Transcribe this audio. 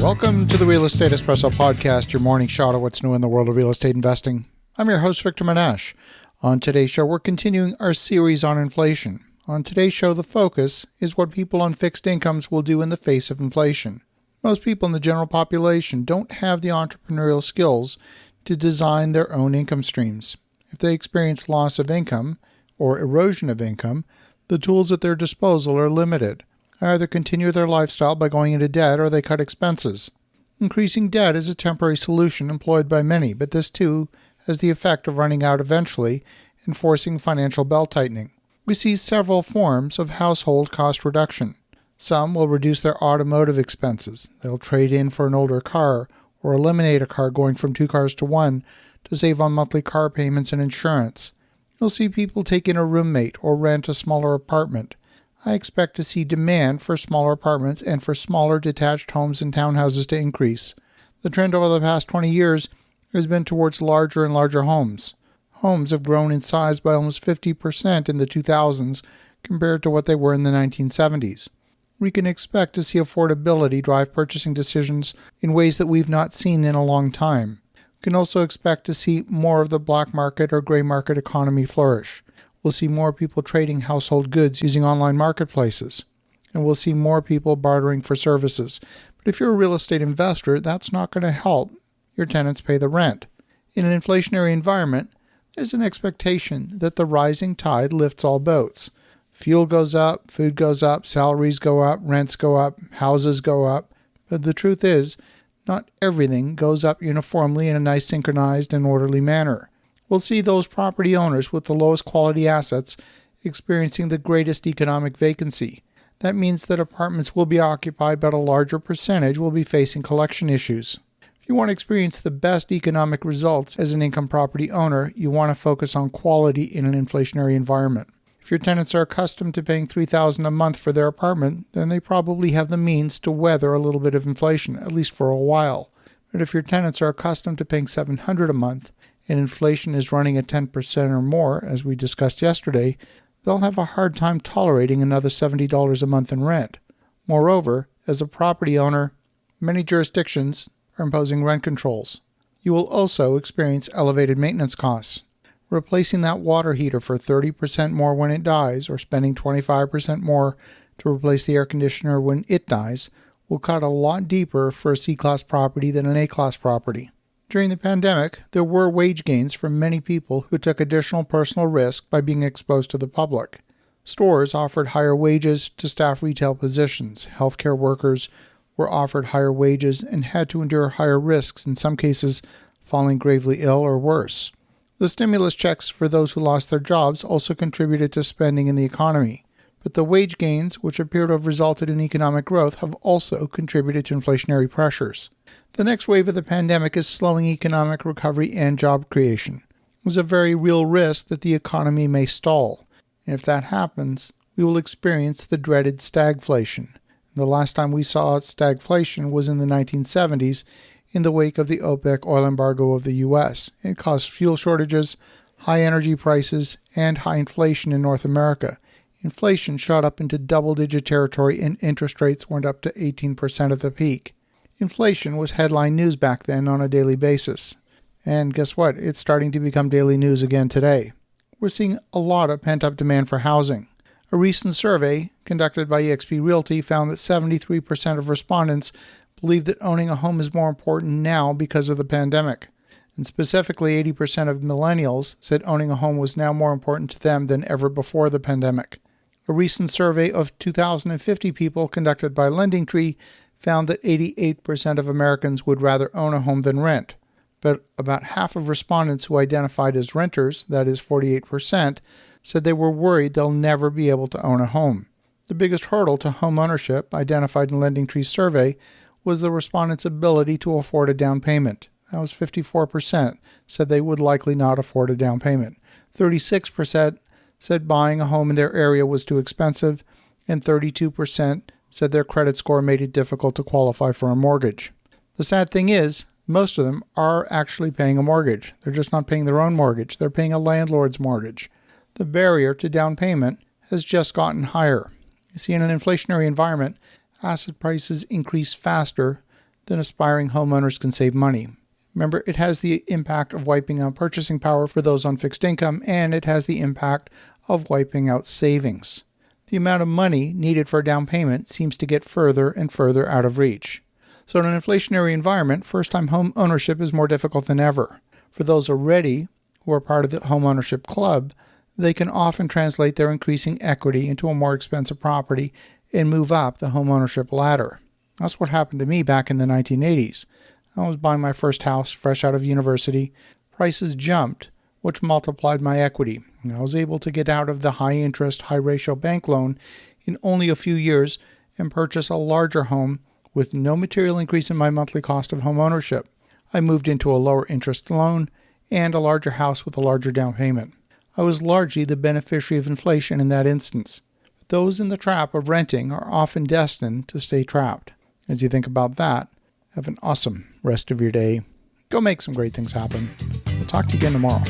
Welcome to the Real Estate Espresso Podcast, your morning shot of what's new in the world of real estate investing. I'm your host, Victor Menasce. On today's show, we're continuing our series on inflation. On today's show, the focus is what people on fixed incomes will do in the face of inflation. Most people in the general population don't have the entrepreneurial skills to design their own income streams. If they experience loss of income or erosion of income, the tools at their disposal are limited. They either continue their lifestyle by going into debt or they cut expenses. Increasing debt is a temporary solution employed by many, but this too has the effect of running out eventually and forcing financial belt-tightening. We see several forms of household cost reduction. Some will reduce their automotive expenses. They'll trade in for an older car or eliminate a car going from 2 cars to 1 to save on monthly car payments and insurance. You'll see people take in a roommate or rent a smaller apartment. I expect to see demand for smaller apartments and for smaller detached homes and townhouses to increase. The trend over the past 20 years has been towards larger and larger homes. Homes have grown in size by almost 50% in the 2000s compared to what they were in the 1970s. We can expect to see affordability drive purchasing decisions in ways that we've not seen in a long time. We can also expect to see more of the black market or gray market economy flourish. We'll see more people trading household goods using online marketplaces, and we'll see more people bartering for services. But if you're a real estate investor, that's not going to help your tenants pay the rent. In an inflationary environment, there's an expectation that the rising tide lifts all boats. Fuel goes up, food goes up, salaries go up, rents go up, houses go up. But the truth is, not everything goes up uniformly in a nice synchronized and orderly manner. We'll see those property owners with the lowest quality assets experiencing the greatest economic vacancy. That means that apartments will be occupied, but a larger percentage will be facing collection issues. If you want to experience the best economic results as an income property owner, you want to focus on quality in an inflationary environment. If your tenants are accustomed to paying $3,000 a month for their apartment, then they probably have the means to weather a little bit of inflation, at least for a while. But if your tenants are accustomed to paying $700 a month, and inflation is running at 10% or more, as we discussed yesterday, they'll have a hard time tolerating another $70 a month in rent. Moreover, as a property owner, many jurisdictions are imposing rent controls. You will also experience elevated maintenance costs. Replacing that water heater for 30% more when it dies, or spending 25% more to replace the air conditioner when it dies, will cut a lot deeper for a C-class property than an A-class property. During the pandemic, there were wage gains from many people who took additional personal risk by being exposed to the public. Stores offered higher wages to staff retail positions. Healthcare workers were offered higher wages and had to endure higher risks, in some cases falling gravely ill or worse. The stimulus checks for those who lost their jobs also contributed to spending in the economy. But the wage gains, which appear to have resulted in economic growth, have also contributed to inflationary pressures. The next wave of the pandemic is slowing economic recovery and job creation. There's a very real risk that the economy may stall. And if that happens, we will experience the dreaded stagflation. The last time we saw stagflation was in the 1970s in the wake of the OPEC oil embargo of the U.S. It caused fuel shortages, high energy prices, and high inflation in North America. Inflation shot up into double-digit territory and interest rates went up to 18% at the peak. Inflation was headline news back then on a daily basis. And guess what? It's starting to become daily news again today. We're seeing a lot of pent-up demand for housing. A recent survey conducted by eXp Realty found that 73% of respondents believe that owning a home is more important now because of the pandemic. And specifically, 80% of millennials said owning a home was now more important to them than ever before the pandemic. A recent survey of 2,050 people conducted by LendingTree found that 88% of Americans would rather own a home than rent. But about half of respondents who identified as renters, that is 48%, said they were worried they'll never be able to own a home. The biggest hurdle to home ownership, identified in LendingTree's survey, was the respondents' ability to afford a down payment. That was 54% said they would likely not afford a down payment. 36% said buying a home in their area was too expensive, and 32% said their credit score made it difficult to qualify for a mortgage. The sad thing is, most of them are actually paying a mortgage. They're just not paying their own mortgage. They're paying a landlord's mortgage. The barrier to down payment has just gotten higher. You see, in an inflationary environment, asset prices increase faster then aspiring homeowners can save money. Remember, it has the impact of wiping out purchasing power for those on fixed income, and it has the impact of wiping out savings. The amount of money needed for a down payment seems to get further and further out of reach. So in an inflationary environment, first-time home ownership is more difficult than ever. For those already who are part of the home ownership club, they can often translate their increasing equity into a more expensive property and move up the home ownership ladder. That's what happened to me back in the 1980s. I was buying my first house fresh out of university. Prices jumped, which multiplied my equity. I was able to get out of the high-interest, high-ratio bank loan in only a few years and purchase a larger home with no material increase in my monthly cost of home ownership. I moved into a lower-interest loan and a larger house with a larger down payment. I was largely the beneficiary of inflation in that instance. But those in the trap of renting are often destined to stay trapped. As you think about that, have an awesome rest of your day. Go make some great things happen. We'll talk to you again tomorrow.